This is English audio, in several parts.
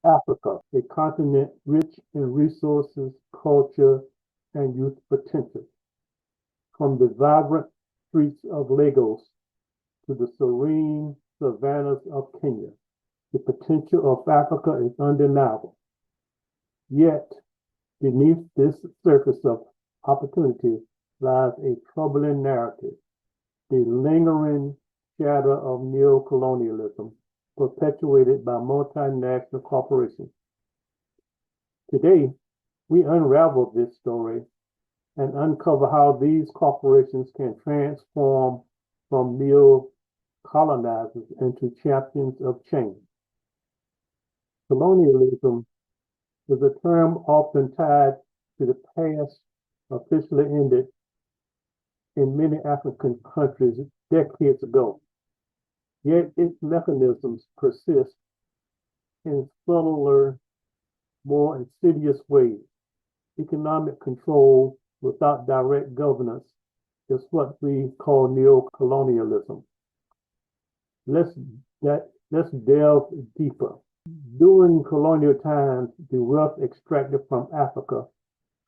Africa, a continent rich in resources, culture, and youth potential. From the vibrant streets of Lagos to the serene savannas of Kenya, the potential of Africa is undeniable. Yet, beneath this surface of opportunity lies a troubling narrative, the lingering shadow of neo-colonialism perpetuated by multinational corporations. Today, we unravel this story and uncover how these corporations can transform from neo-colonizers into champions of change. Colonialism is a term often tied to the past, officially ended in many African countries decades ago. Yet its mechanisms persist in subtler, more insidious ways. Economic control without direct governance is what we call neo-colonialism. Let's delve deeper. During colonial times, the wealth extracted from Africa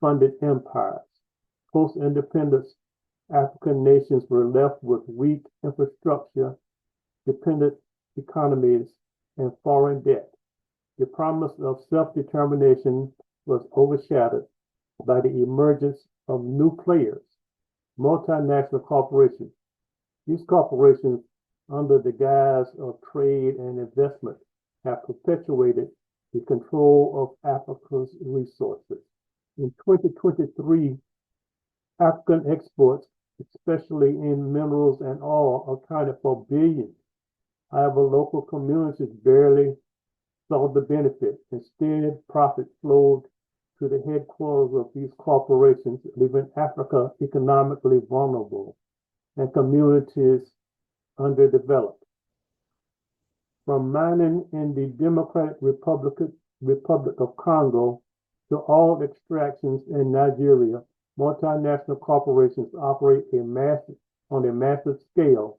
funded empires. Post-independence, African nations were left with weak infrastructure, dependent economies, and foreign debt. The promise of self-determination was overshadowed by the emergence of new players, multinational corporations. These corporations, under the guise of trade and investment, have perpetuated the control of Africa's resources. In 2023, African exports, especially in minerals and oil, accounted for billions. However, local communities barely saw the benefit. Instead, profits flowed to the headquarters of these corporations, leaving Africa economically vulnerable and communities underdeveloped. From mining in the Democratic Republic of Congo to oil extractions in Nigeria, multinational corporations operate on a massive scale.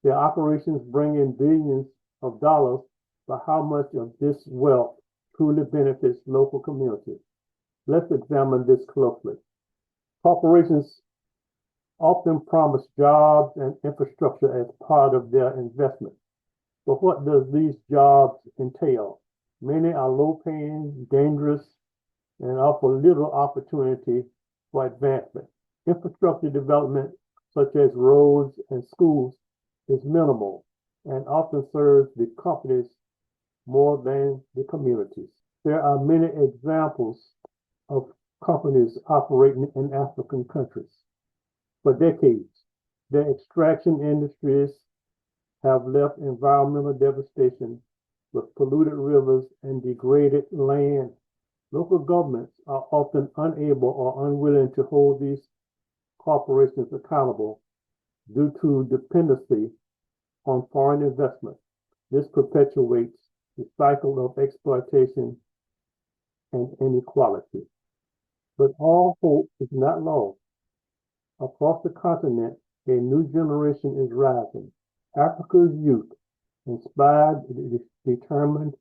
Their operations bring in billions of dollars, but how much of this wealth truly benefits local communities? Let's examine this closely. Corporations often promise jobs and infrastructure as part of their investment. But what does these jobs entail? Many are low-paying, dangerous, and offer little opportunity for advancement. Infrastructure development, such as roads and schools, is minimal and often serves the companies more than the communities. There are many examples of companies operating in African countries. For decades, the extraction industries have left environmental devastation with polluted rivers and degraded land. Local governments are often unable or unwilling to hold these corporations accountable due to dependency on foreign investment. This perpetuates the cycle of exploitation and inequality. But all hope is not lost. Across the continent, a new generation is rising. Africa's youth, inspired, determined,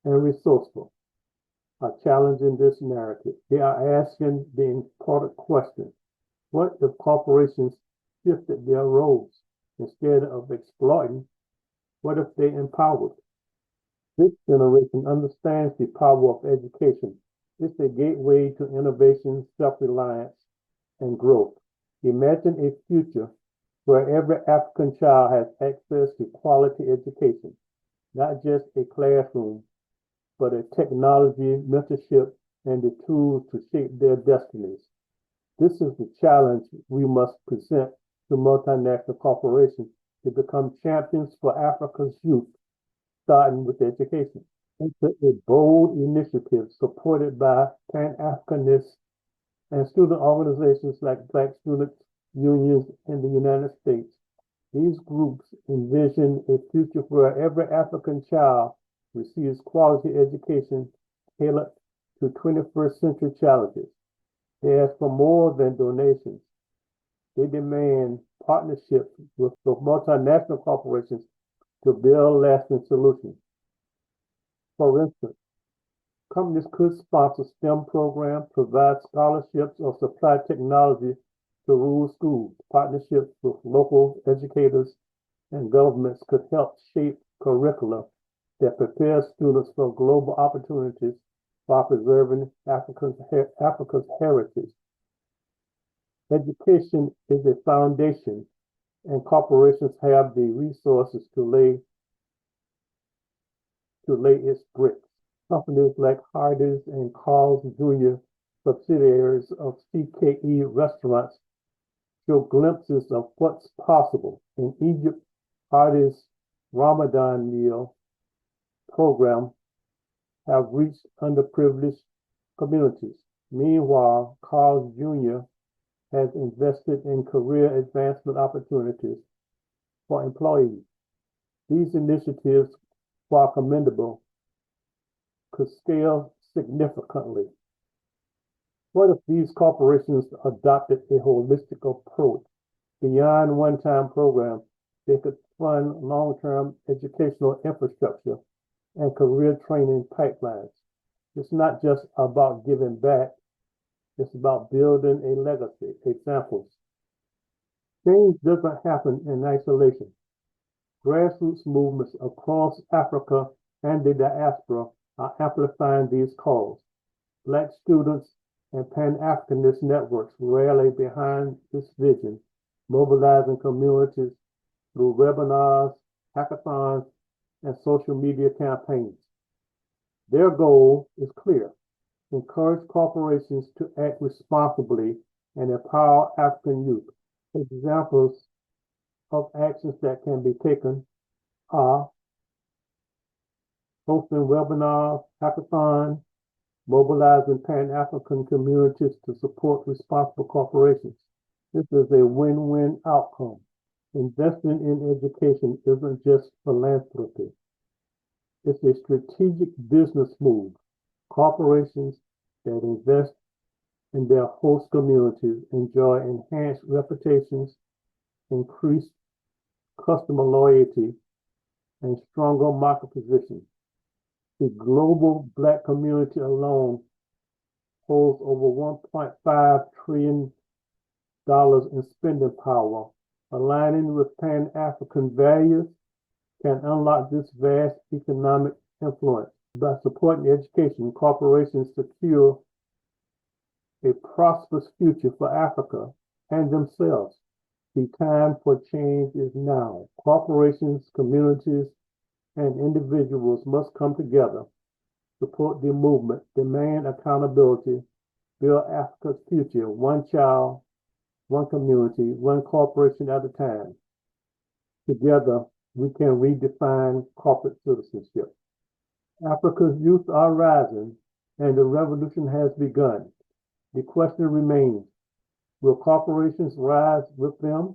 and resourceful, are challenging this narrative. They are asking the important question: what if corporations shifted their roles? Instead of exploiting, what if they empowered? This generation understands the power of education. It's a gateway to innovation, self-reliance, and growth. Imagine a future where every African child has access to quality education, not just a classroom, but a technology, mentorship, and the tools to shape their destinies. This is the challenge we must present to multinational corporations to become champions for Africa's youth, starting with education. It's a bold initiative supported by Pan-Africanists and student organizations like Black Student Unions in the United States. These groups envision a future where every African child receives quality education tailored to 21st century challenges. They ask for more than donations. They demand partnerships with multinational corporations to build lasting solutions. For instance, Companies could sponsor STEM programs, provide scholarships, or supply technology to rural schools. Partnerships with local educators and governments could help shape curricula that prepare students for global opportunities while preserving Africa's heritage. Education is a foundation, and corporations have the resources to lay its bricks. Companies like Hardee's and Carl's Jr., subsidiaries of CKE restaurants, show glimpses of what's possible. In Egypt, Hardee's Ramadan meal program have reached underprivileged communities. Meanwhile, Carl's Jr. has invested in career advancement opportunities for employees. These initiatives, while commendable, could scale significantly. What if these corporations adopted a holistic approach? Beyond one-time programs, they could fund long-term educational infrastructure and career training pipelines. It's not just about giving back, it's about building a legacy. Examples. Change doesn't happen in isolation. Grassroots movements across Africa and the diaspora are amplifying these calls. Black students and Pan-Africanist networks rally behind this vision, mobilizing communities through webinars, hackathons, and social media campaigns. Their goal is clear: encourage corporations to act responsibly and empower African youth. Examples of actions that can be taken are hosting webinars, hackathons, mobilizing Pan-African communities to support responsible corporations. This is a win-win outcome. Investing in education isn't just philanthropy. It's a strategic business move. Corporations that invest in their host communities enjoy enhanced reputations, increased customer loyalty, and stronger market positions. The global Black community alone holds over $1.5 trillion in spending power. Aligning with Pan-African values can unlock this vast economic influence. By supporting education, corporations secure a prosperous future for Africa and themselves. The time for change is now. Corporations, communities, and individuals must come together, support the movement, demand accountability, build Africa's future, one child, one community, one corporation at a time. Together, we can redefine corporate citizenship. Africa's youth are rising, and the revolution has begun. The question remains, will corporations rise with them?